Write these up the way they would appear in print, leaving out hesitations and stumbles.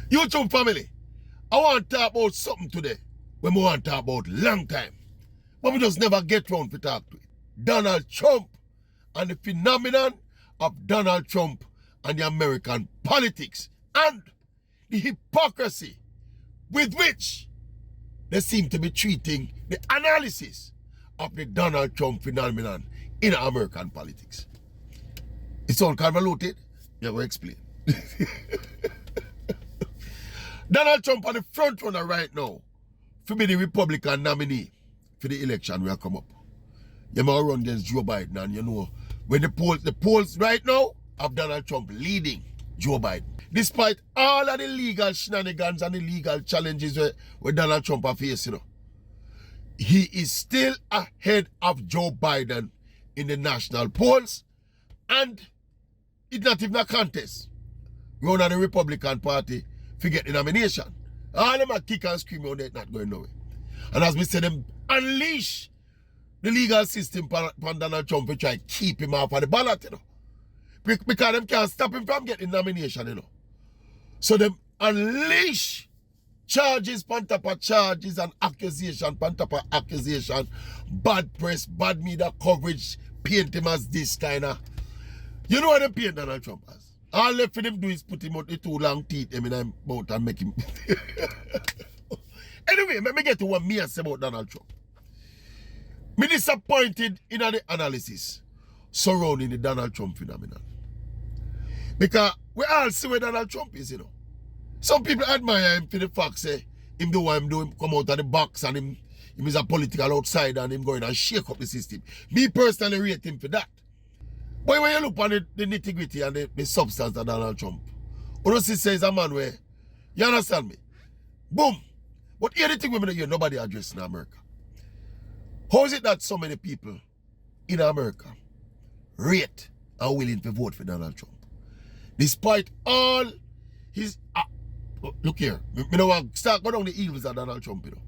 YouTube family, I want to talk about something today when we want to talk about long time. But we just never get round to talk to it. Donald Trump and the phenomenon of Donald Trump and the American politics and the hypocrisy with which they seem to be treating the analysis of the Donald Trump phenomenon in American politics. It's all convoluted. You will explain. Donald Trump on the front runner right now to be the Republican nominee for the election will come up. You might run against Joe Biden, and you know when the polls right now have Donald Trump leading Joe Biden. Despite all of the legal shenanigans and the legal challenges where Donald Trump are facing, you know, he is still ahead of Joe Biden in the national polls, and it's not even a contest. Run of the Republican Party forget the nomination. All them are kick and scream on that not going nowhere. And as we say, them unleash the legal system on Donald Trump to try to keep him off of the ballot, you know. Because them can't stop him from getting nomination, you know. So them unleash charges on top of charges and accusation on top of accusation. Bad press, bad media coverage, paint him as this kind of. You know what they paint Donald Trump as? All left for them do is put him out the two long teeth in his mouth and make him. Anyway, let me get to what me say about Donald Trump. Me disappointed in the analysis surrounding the Donald Trump phenomenon. Because we all see where Donald Trump is, you know. Some people admire him for the fact, say, him do what him do, him come out of the box and him is a political outsider and him going and shake up the system. Me personally rate him for that. But when you look on the nitty-gritty and the substance of Donald Trump, you don't see says a man where, you understand me? Boom. But here the thing women here, nobody address in America. How is it that so many people in America rate and willing to vote for Donald Trump? Despite all his... look here, I don't want to start going down the evils of Donald Trump, you know.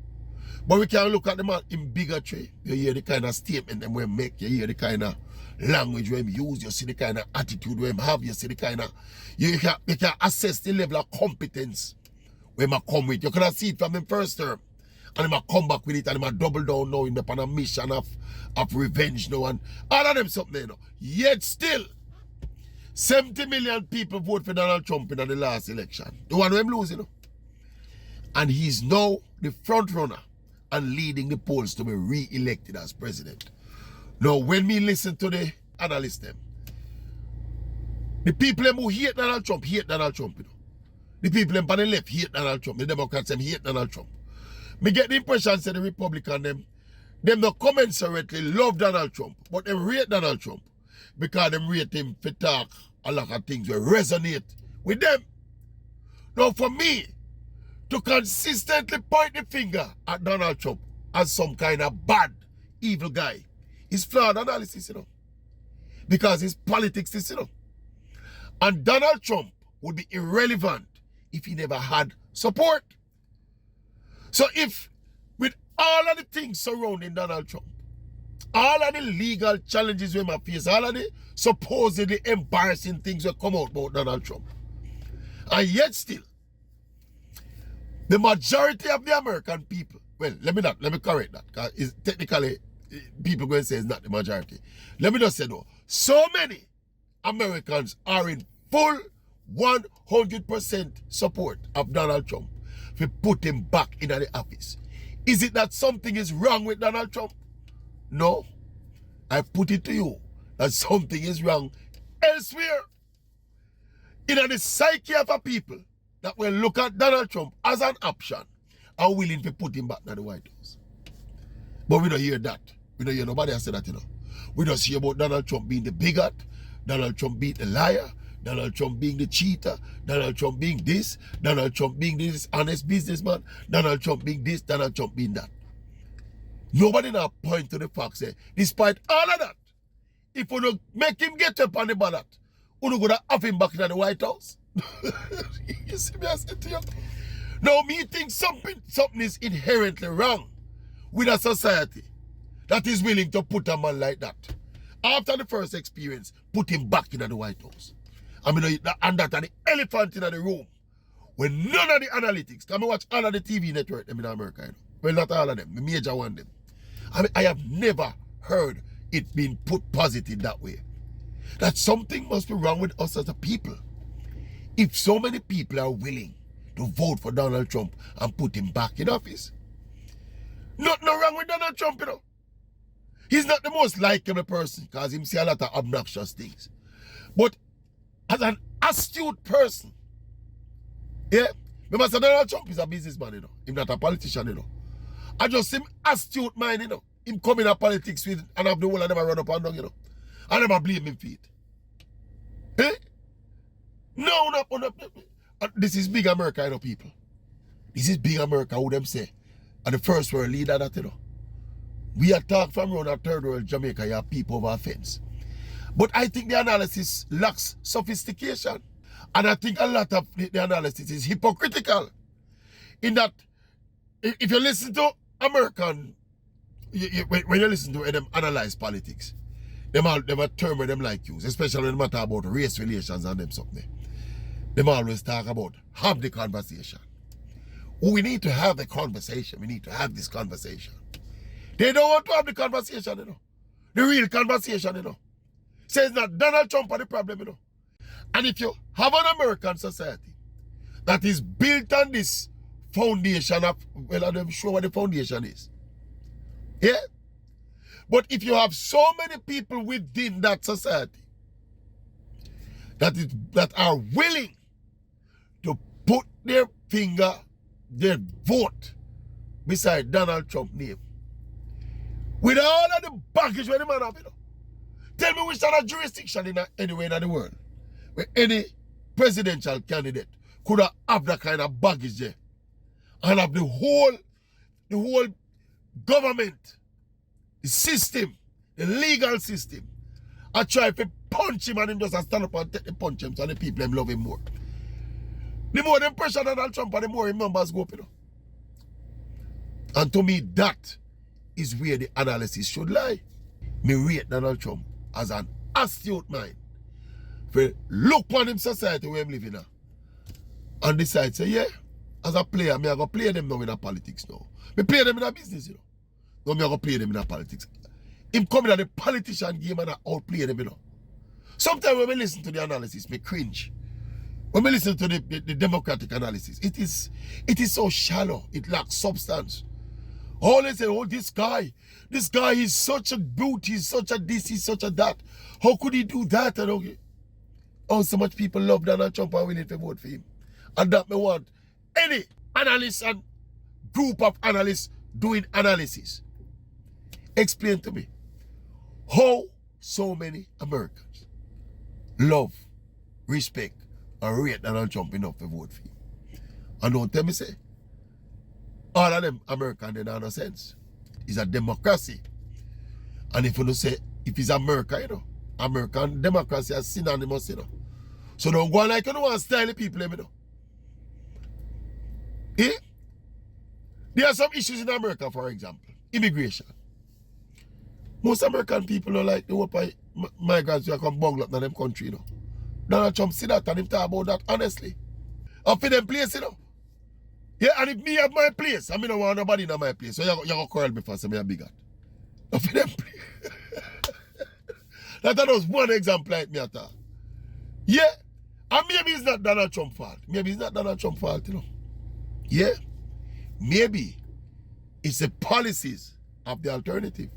But we can look at the man in bigotry. You hear the kind of statement them we make, you hear the kind of language we use, you see the kind of attitude we have, you see the kind of... You can assess the level of competence we might come with. You can see it from the first term. And he might come back with it and he might double down now in the mission of revenge now and all of them something, you know. Yet still, 70 million people vote for Donald Trump in the last election. The one who him lose, you know. And he's now the front runner and leading the polls to be re-elected as president. Now, when me listen to the analysts them, the people who hate Donald Trump, you know. The people on the left hate Donald Trump. The Democrats them hate Donald Trump. Me get the impression that the Republican them not commensurately love Donald Trump, but they rate Donald Trump because them rate him for talk a lot of things will resonate with them. Now for me, to consistently point the finger at Donald Trump as some kind of bad, evil guy is flawed analysis, you know. Because his politics is, you know. And Donald Trump would be irrelevant if he never had support. So if, with all of the things surrounding Donald Trump, all of the legal challenges we might face, all of the supposedly embarrassing things that come out about Donald Trump, and yet still, the majority of the American people, well, let me correct that, because technically, people going to say it's not the majority. Let me just say no. So many Americans are in full 100% support of Donald Trump to put him back in the office. Is it that something is wrong with Donald Trump? No. I put it to you that something is wrong elsewhere. In the psyche of a people that will look at Donald Trump as an option are willing to put him back in the White House. But we don't hear that. We don't hear nobody has said that, you know. We just hear about Donald Trump being the bigot, Donald Trump being the liar, Donald Trump being the cheater, Donald Trump being this, Donald Trump being this honest businessman, Donald Trump being this, Donald Trump being that. Nobody now point to the fact, say, despite all of that, if we don't make him get up on the ballot, we don't go to have him back in the White House. You see me, I said to you. Now, me think something is inherently wrong with a society that is willing to put a man like that. After the first experience, put him back in the White House. I mean, and that and the elephant in the room. When none of the analytics, come watch all of the TV network them in America, you know. Well, not all of them, the major one them. I mean, I have never heard it being put positive that way. That something must be wrong with us as a people. If so many people are willing to vote for Donald Trump and put him back in office. Nothing wrong with Donald Trump, you know. He's not the most likable person because he see a lot of obnoxious things. But as an astute person, yeah, remember Donald Trump is a businessman, you know. He's not a politician, you know. I just him astute mind, you know. Him come in a politics with and have the whole and never run up and down, you know. I never blame him for it. Eh? No. This is big America, you know, people. This is big America, who them say. And the first world leader that, you know. We are talking from around a third world Jamaica, you have people over a fence. But I think the analysis lacks sophistication. And I think a lot of the analysis is hypocritical. In that, if you listen to American, when you listen to them analyze politics, them a term where them like use, especially when they talk about race relations and them something. Them always talk about have the conversation. We need to have the conversation. We need to have this conversation. They don't want to have the conversation, you know. The real conversation, you know. Says that Donald Trump are the problem, you know. And if you have an American society that is built on this foundation of, well, I'm not sure what the foundation is. Yeah? But if you have so many people within that society that are willing to put their finger, their vote beside Donald Trump's name, with all of the baggage where the man have, you know, tell me which other jurisdiction anywhere in the world where any presidential candidate could have that kind of baggage there and have the whole government, the system, the legal system, I try to punch him and him just stand up and take the punch him so the people them love him more. The more them pressure Donald Trump and the more his numbers go up, you know. And to me, that is where the analysis should lie. Me rate Donald Trump as an astute mind. For look on him society where I'm living now. And decide, say, yeah, as a player, me I go play them now in a politics now. Me play them in a business, you know. No, me I go play them in a politics. Him coming at the politician game and I outplay them, you know. Sometimes when we listen to the analysis, me cringe. When we listen to the democratic analysis, it is so shallow. It lacks substance. All they say, oh, this guy is such a brute, he's such a this, he's such a that. How could he do that? And okay. Oh, so much people love Donald Trump and willing to vote for him. And that me want any analyst and group of analysts doing analysis. Explain to me how so many Americans love, respect, and rate Donald Trump enough to vote for him. And don't tell me say, all of them American, they don't have no sense. It's a democracy. And if you don't say, if it's America, you know, American democracy is synonymous, you know. So don't go on like you don't want to style the people, you know. Eh? There are some issues in America, for example. Immigration. Most American people don't like the hope of migrants who come bungle up in them country, you know. Donald Trump see that and him talk about that honestly. And for them place, you know. Yeah, and if me have my place, I mean, I don't want nobody in my place. So you're going to quarrel me for some big hat. And for them place. That was one example like me at all. Yeah. And maybe it's not Donald Trump's fault. Maybe it's not Donald Trump's fault, you know. Yeah. Maybe it's the policies of the alternative.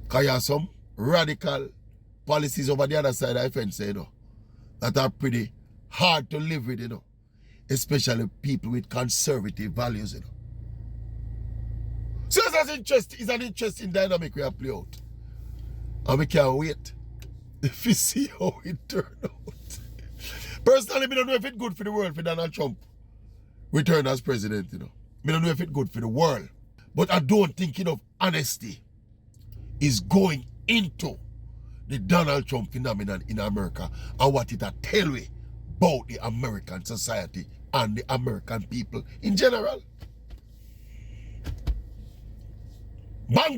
Because you have some radical policies over the other side of the fence, you know, that are pretty hard to live with, you know. Especially people with conservative values, you know. So it's an interesting dynamic we have play out. And we can't wait if we see how it turns out. Personally, I don't know if it's good for the world for Donald Trump return as president, you know. I don't know if it's good for the world. But I don't think enough honesty is going into the Donald Trump phenomenon in America and what it a tell we about the American society and the American people in general. Bang!